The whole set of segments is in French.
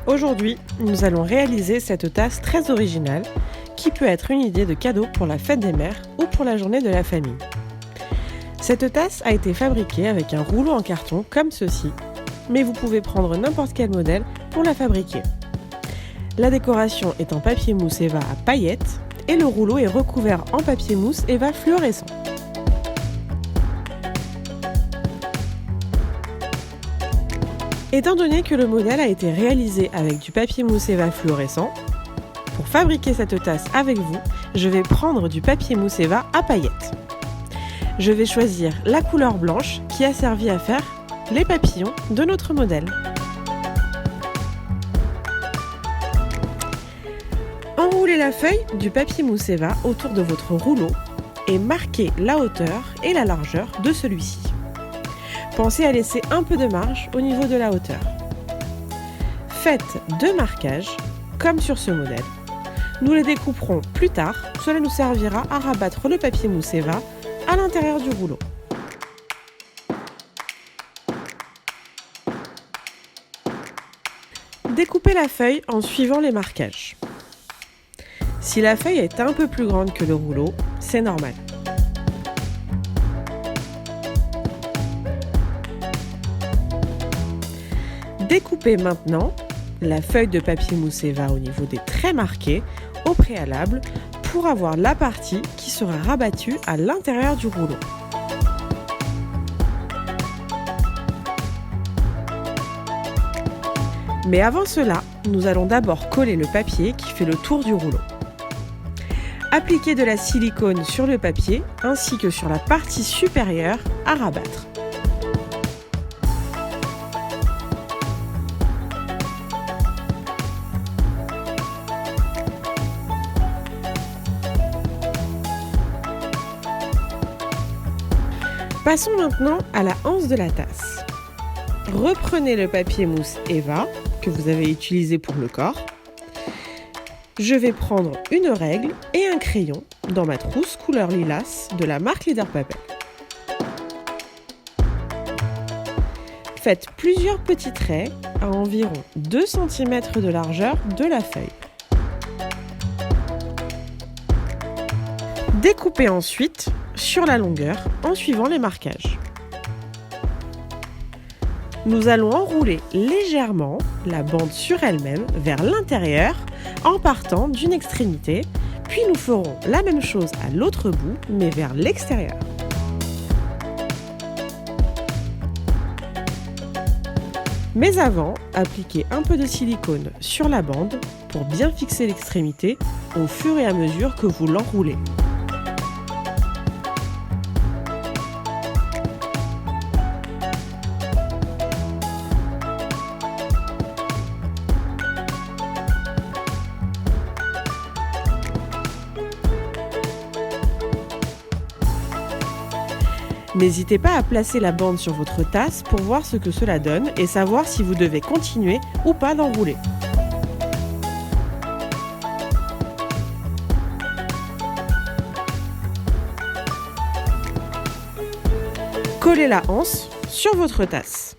Aujourd'hui, nous allons réaliser cette tasse très originale qui peut être une idée de cadeau pour la fête des mères ou pour la journée de la famille. Cette tasse a été fabriquée avec un rouleau en carton comme ceci, mais vous pouvez prendre n'importe quel modèle pour la fabriquer. La décoration est en papier mousse Eva à paillettes et le rouleau est recouvert en papier mousse Eva fluorescent. Étant donné que le modèle a été réalisé avec du papier mousse Eva fluorescent, pour fabriquer cette tasse avec vous, je vais prendre du papier mousse Eva à paillettes. Je vais choisir la couleur blanche qui a servi à faire les papillons de notre modèle. Enroulez la feuille du papier mousse Eva autour de votre rouleau et marquez la hauteur et la largeur de celui-ci. Pensez à laisser un peu de marge au niveau de la hauteur. Faites 2 marquages, comme sur ce modèle. Nous les découperons plus tard, cela nous servira à rabattre le papier mousse Eva à l'intérieur du rouleau. Découpez la feuille en suivant les marquages. Si la feuille est un peu plus grande que le rouleau, c'est normal. Découpez maintenant la feuille de papier mousse Eva au niveau des traits marqués au préalable pour avoir la partie qui sera rabattue à l'intérieur du rouleau. Mais avant cela, nous allons d'abord coller le papier qui fait le tour du rouleau. Appliquez de la silicone sur le papier ainsi que sur la partie supérieure à rabattre. Passons maintenant à la anse de la tasse. Reprenez le papier mousse Eva que vous avez utilisé pour le corps. Je vais prendre une règle et un crayon dans ma trousse couleur lilas de la marque Leader Papel. Faites plusieurs petits traits à environ 2 cm de largeur de la feuille. Découpez ensuite sur la longueur en suivant les marquages. Nous allons enrouler légèrement la bande sur elle-même vers l'intérieur en partant d'une extrémité, puis nous ferons la même chose à l'autre bout mais vers l'extérieur. Mais avant, appliquez un peu de silicone sur la bande pour bien fixer l'extrémité au fur et à mesure que vous l'enroulez. N'hésitez pas à placer la bande sur votre tasse pour voir ce que cela donne et savoir si vous devez continuer ou pas d'enrouler. Collez la anse sur votre tasse.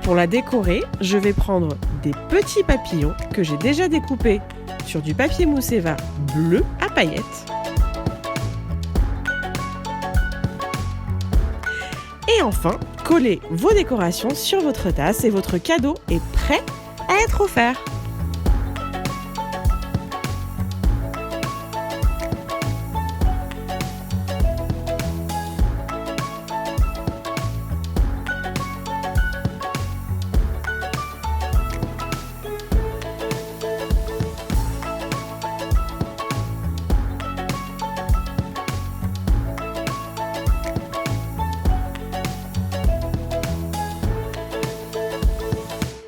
Pour la décorer, je vais prendre des petits papillons que j'ai déjà découpés sur du papier mousse Eva bleu à paillettes. Et enfin, collez vos décorations sur votre tasse et votre cadeau est prêt à être offert.